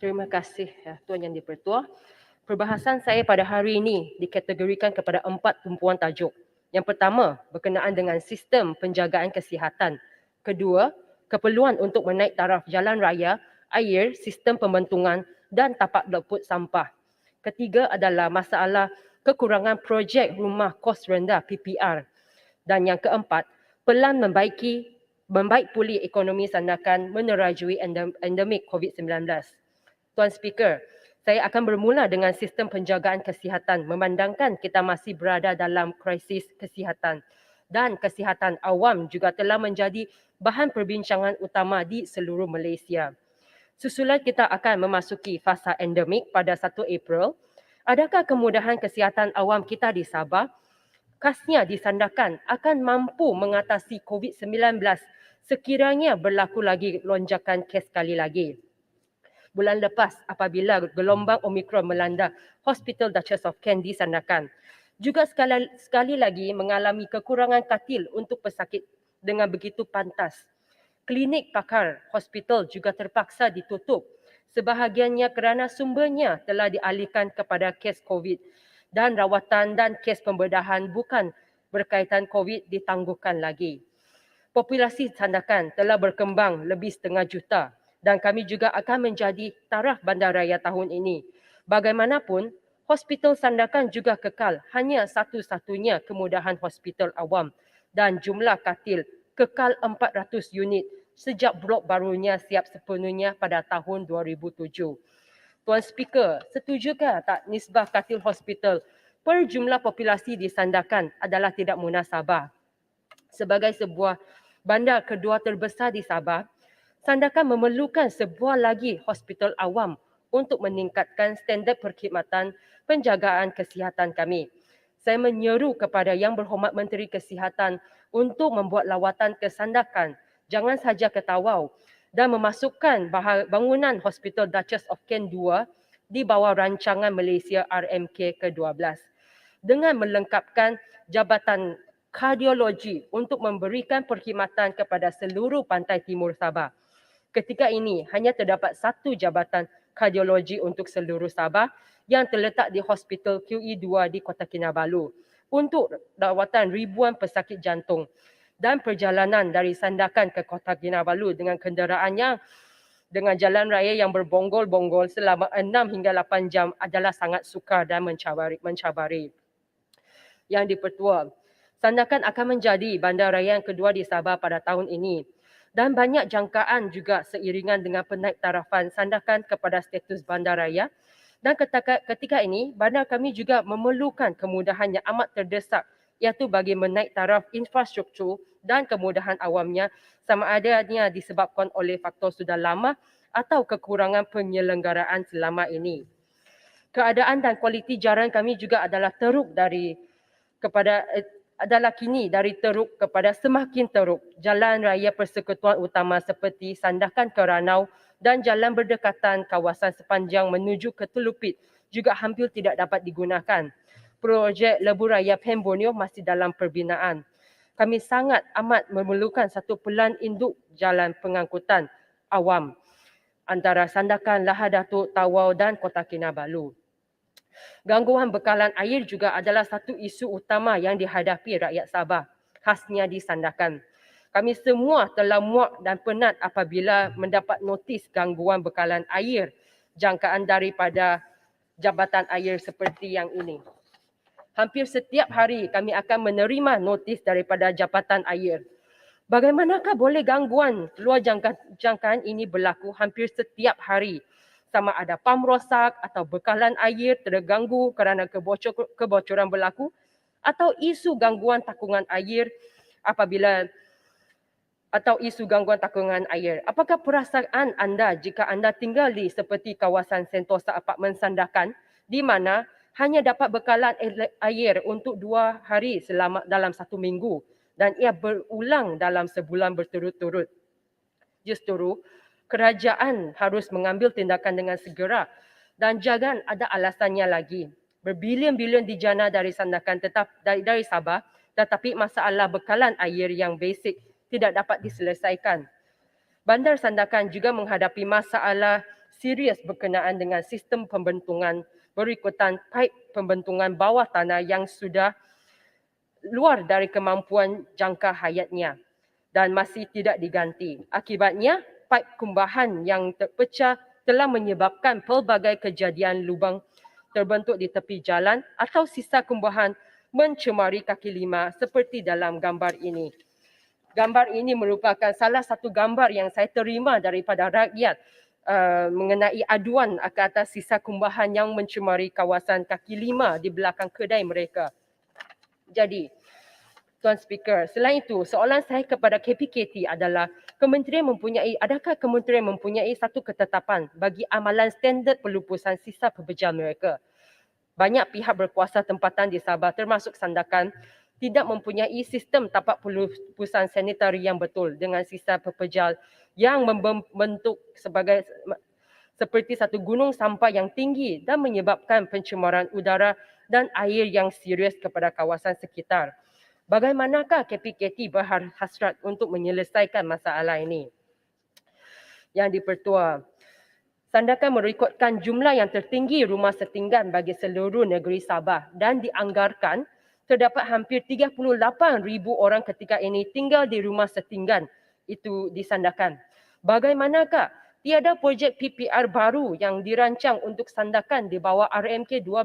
Terima kasih Tuan Yang di-Pertua. Perbahasan saya pada hari ini dikategorikan kepada 4 tumpuan tajuk. Yang pertama, berkenaan dengan sistem penjagaan kesihatan. Kedua, keperluan untuk menaik taraf jalan raya, air, sistem pembentungan dan tapak loput sampah. Ketiga adalah masalah kekurangan projek rumah kos rendah PPR. Dan yang keempat, pelan membaik pulih ekonomi sandakan menerajui endemik COVID-19. Tuan Speaker, saya akan bermula dengan sistem penjagaan kesihatan memandangkan kita masih berada dalam krisis kesihatan dan kesihatan awam juga telah menjadi bahan perbincangan utama di seluruh Malaysia. Susulan kita akan memasuki fasa endemik pada 1 April. Adakah kemudahan kesihatan awam kita di Sabah khasnya disandarkan akan mampu mengatasi COVID-19 sekiranya berlaku lagi lonjakan kes sekali lagi? Bulan lepas apabila gelombang Omicron melanda Hospital Duchess of Kent di Sandakan. Juga sekali lagi mengalami kekurangan katil untuk pesakit dengan begitu pantas. Klinik pakar hospital juga terpaksa ditutup. Sebahagiannya kerana sumbernya telah dialihkan kepada kes COVID dan rawatan dan kes pembedahan bukan berkaitan COVID ditangguhkan lagi. Populasi Sandakan telah berkembang lebih 1/2 juta dan kami juga akan menjadi taraf bandaraya tahun ini. Bagaimanapun, hospital Sandakan juga kekal hanya satu-satunya kemudahan hospital awam dan jumlah katil kekal 400 unit sejak blok barunya siap sepenuhnya pada tahun 2007. Tuan Speaker, setujukah tak nisbah katil hospital per jumlah populasi di Sandakan adalah tidak munasabah? Sebagai sebuah bandar kedua terbesar di Sabah, Sandakan memerlukan sebuah lagi hospital awam untuk meningkatkan standard perkhidmatan penjagaan kesihatan kami. Saya menyeru kepada Yang Berhormat Menteri Kesihatan untuk membuat lawatan ke Sandakan, jangan saja ke Tawau, dan memasukkan bangunan Hospital Duchess of Kent 2 di bawah rancangan Malaysia RMK ke-12 dengan melengkapkan Jabatan Kardiologi untuk memberikan perkhidmatan kepada seluruh pantai timur Sabah. Ketika ini hanya terdapat satu jabatan kardiologi untuk seluruh Sabah yang terletak di Hospital QE2 di Kota Kinabalu untuk rawatan ribuan pesakit jantung dan perjalanan dari Sandakan ke Kota Kinabalu dengan kenderaan yang dengan jalan raya yang berbonggol-bonggol selama 6 hingga 8 jam adalah sangat sukar dan mencabari. Yang di-Pertua, Sandakan akan menjadi bandaraya yang kedua di Sabah pada tahun ini. Dan banyak jangkaan juga seiringan dengan penaik tarafan Sandakan kepada status bandaraya. Dan ketika ini, bandar kami juga memerlukan kemudahan yang amat terdesak iaitu bagi menaik taraf infrastruktur dan kemudahan awamnya sama adanya disebabkan oleh faktor sudah lama atau kekurangan penyelenggaraan selama ini. Keadaan dan kualiti jalan kami juga adalah kini dari teruk kepada semakin teruk. Jalan raya persekutuan utama seperti Sandakan ke Ranau dan jalan berdekatan kawasan sepanjang menuju ke Telupit juga hampir tidak dapat digunakan. Projek Lebuh Raya Pen Borneo masih dalam perbinaan. Kami sangat amat memerlukan satu pelan induk jalan pengangkutan awam antara Sandakan, Lahad Datuk, Tawau dan Kota Kinabalu. Gangguan bekalan air juga adalah satu isu utama yang dihadapi rakyat Sabah, khasnya di Sandakan. Kami semua telah muak dan penat apabila mendapat notis gangguan bekalan air jangkaan daripada jabatan air seperti yang ini. Hampir setiap hari kami akan menerima notis daripada jabatan air. Bagaimanakah boleh gangguan luar jangkaan ini berlaku hampir setiap hari? Sama ada pam rosak atau bekalan air terganggu kerana kebocoran berlaku atau isu gangguan takungan air Apakah perasaan anda jika anda tinggal di seperti kawasan Sentosa Apartmen Sandakan di mana hanya dapat bekalan air untuk 2 hari dalam 1 minggu dan ia berulang dalam sebulan berturut-turut? Justru kerajaan harus mengambil tindakan dengan segera dan jangan ada alasannya lagi. Berbilion-bilion dijana dari Sandakan dari Sabah tetapi masalah bekalan air yang basic tidak dapat diselesaikan. Bandar Sandakan juga menghadapi masalah serius berkenaan dengan sistem pembentungan berikutan paip pembentungan bawah tanah yang sudah luar dari kemampuan jangka hayatnya dan masih tidak diganti. Akibatnya, paip kumbahan yang terpecah telah menyebabkan pelbagai kejadian lubang terbentuk di tepi jalan atau sisa kumbahan mencemari kaki lima seperti dalam gambar ini. Gambar ini merupakan salah satu gambar yang saya terima daripada rakyat mengenai aduan ke atas sisa kumbahan yang mencemari kawasan kaki lima di belakang kedai mereka. Jadi, Tuan Speaker, selain itu, soalan saya kepada KPKT adalah adakah kementerian mempunyai satu ketetapan bagi amalan standard pelupusan sisa pepejal mereka? Banyak pihak berkuasa tempatan di Sabah termasuk Sandakan tidak mempunyai sistem tapak pelupusan sanitari yang betul dengan sisa pepejal yang membentuk seperti satu gunung sampah yang tinggi dan menyebabkan pencemaran udara dan air yang serius kepada kawasan sekitar. Bagaimanakah KPKT berhasrat untuk menyelesaikan masalah ini? Yang di-Pertua, Sandakan merekodkan jumlah yang tertinggi rumah setinggan bagi seluruh negeri Sabah dan dianggarkan terdapat hampir 38,000 orang ketika ini tinggal di rumah setinggan itu di Sandakan. Bagaimanakah tiada projek PPR baru yang dirancang untuk Sandakan di bawah RMK 12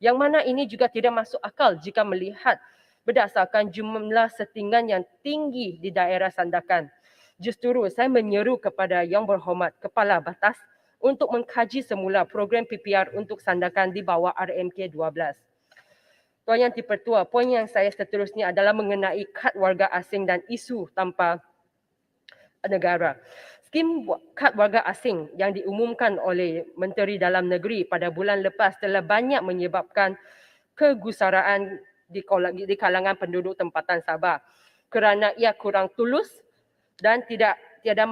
yang mana ini juga tidak masuk akal jika melihat berdasarkan jumlah setinggan yang tinggi di daerah Sandakan. Justru saya menyeru kepada Yang Berhormat Kepala Batas untuk mengkaji semula program PPR untuk Sandakan di bawah RMK 12. Tuan Yang di-Pertua, poin yang saya seterusnya adalah mengenai kad warga asing dan isu tanpa negara. Skim kad warga asing yang diumumkan oleh Menteri Dalam Negeri pada bulan lepas telah banyak menyebabkan kegusaraan di kalangan penduduk tempatan Sabah kerana ia kurang tulus dan tiada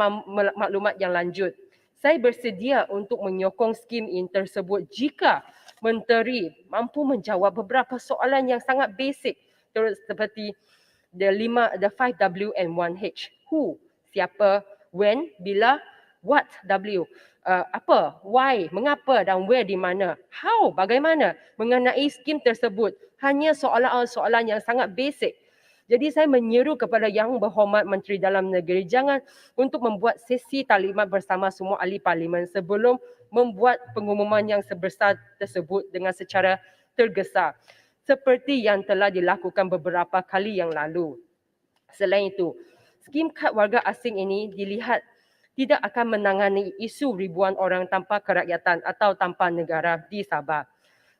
maklumat yang lanjut. Saya bersedia untuk menyokong skim ini tersebut jika menteri mampu menjawab beberapa soalan yang sangat basic seperti the 5W and 1H. Who, siapa, when, bila, what, W, apa, why, mengapa dan where di mana, how, bagaimana mengenai skim tersebut. Hanya soalan-soalan yang sangat basic. Jadi saya menyeru kepada Yang Berhormat Menteri Dalam Negeri jangan untuk membuat sesi taklimat bersama semua ahli parlimen sebelum membuat pengumuman yang sebesar tersebut dengan secara tergesa seperti yang telah dilakukan beberapa kali yang lalu. Selain itu, skim kad warga asing ini dilihat tidak akan menangani isu ribuan orang tanpa kerakyatan atau tanpa negara di Sabah.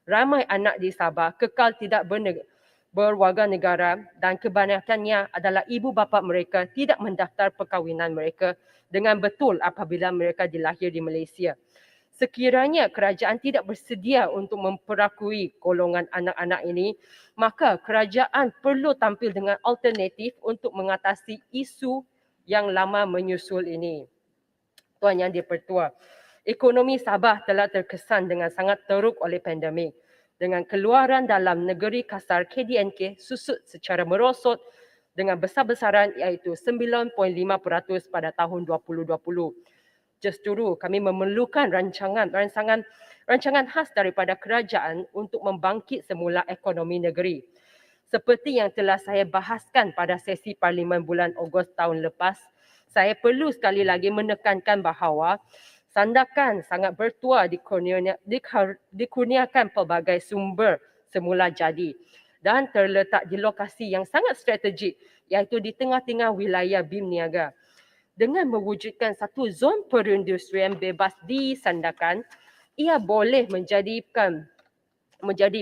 Ramai anak di Sabah kekal tidak berwarga negara dan kebanyakannya adalah ibu bapa mereka tidak mendaftar perkahwinan mereka dengan betul apabila mereka dilahir di Malaysia. Sekiranya kerajaan tidak bersedia untuk memperakui golongan anak-anak ini, maka kerajaan perlu tampil dengan alternatif untuk mengatasi isu yang lama menyusul ini. Tuan Yang di-Pertua, ekonomi Sabah telah terkesan dengan sangat teruk oleh pandemik. Dengan keluaran dalam negeri kasar KDNK susut secara merosot dengan besar-besaran iaitu 9.5% pada tahun 2020. Justru kami memerlukan rancangan khas daripada kerajaan untuk membangkit semula ekonomi negeri. Seperti yang telah saya bahaskan pada sesi Parlimen bulan Ogos tahun lepas, saya perlu sekali lagi menekankan bahawa Sandakan sangat bertuah dikurniakan pelbagai sumber semula jadi dan terletak di lokasi yang sangat strategik iaitu di tengah-tengah wilayah BIM niaga. Dengan mewujudkan satu zon perindustrian bebas di Sandakan, ia boleh menjadi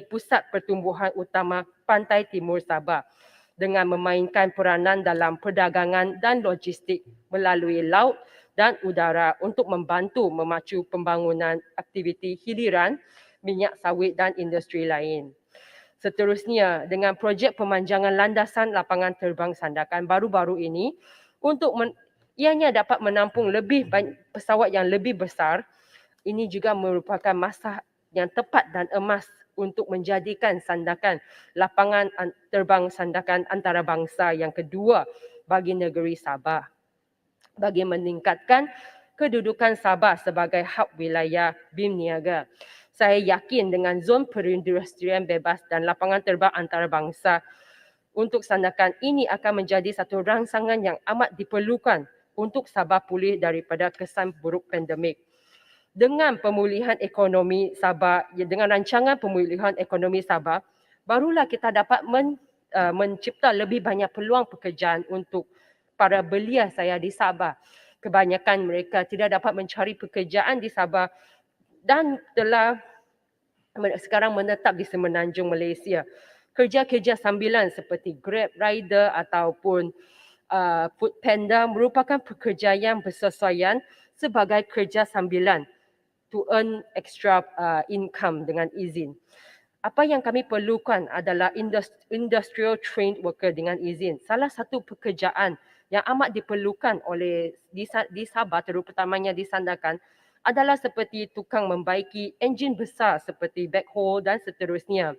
pusat pertumbuhan utama pantai timur Sabah dengan memainkan peranan dalam perdagangan dan logistik melalui laut dan udara untuk membantu memacu pembangunan aktiviti hiliran, minyak sawit dan industri lain. Seterusnya, dengan projek pemanjangan landasan lapangan terbang Sandakan baru-baru ini, ianya dapat menampung lebih banyak pesawat yang lebih besar, ini juga merupakan masa yang tepat dan emas untuk menjadikan Sandakan lapangan terbang Sandakan antarabangsa yang kedua bagi negeri Sabah. Bagi meningkatkan kedudukan Sabah sebagai hub wilayah BIM niaga. Saya yakin dengan zon perindustrian bebas dan lapangan terbang antarabangsa untuk sandakan ini akan menjadi satu rangsangan yang amat diperlukan untuk Sabah pulih daripada kesan buruk pandemik. Dengan pemulihan ekonomi Sabah, dengan rancangan pemulihan ekonomi Sabah, barulah kita dapat mencipta lebih banyak peluang pekerjaan untuk para belia saya di Sabah. Kebanyakan mereka tidak dapat mencari pekerjaan di Sabah dan telah sekarang menetap di Semenanjung Malaysia. Kerja-kerja sambilan seperti Grab Rider ataupun Food Panda merupakan pekerjaan bersesuaian sebagai kerja sambilan to earn extra income dengan izin. Apa yang kami perlukan adalah industrial trained worker dengan izin. Salah satu pekerjaan yang amat diperlukan oleh di Sabah, terutamanya di Sandakan, adalah seperti tukang membaiki enjin besar seperti backhoe dan seterusnya.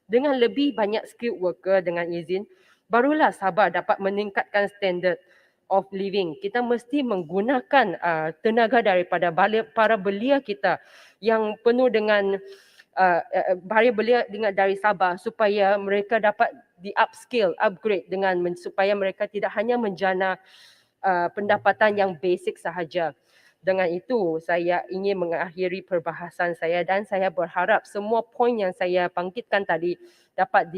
Dengan lebih banyak skilled worker dengan izin, barulah Sabah dapat meningkatkan standard of living. Kita mesti menggunakan tenaga daripada para belia kita yang penuh dengan para belia dari Sabah supaya mereka dapat di upskill, upgrade dengan supaya mereka tidak hanya menjana pendapatan yang basic sahaja. Dengan itu, saya ingin mengakhiri perbahasan saya dan saya berharap semua poin yang saya bangkitkan tadi dapat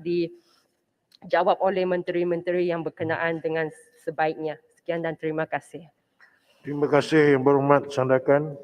dijawab oleh menteri-menteri yang berkenaan dengan sebaiknya. Sekian dan terima kasih. Terima kasih Yang Berhormat Sandakan.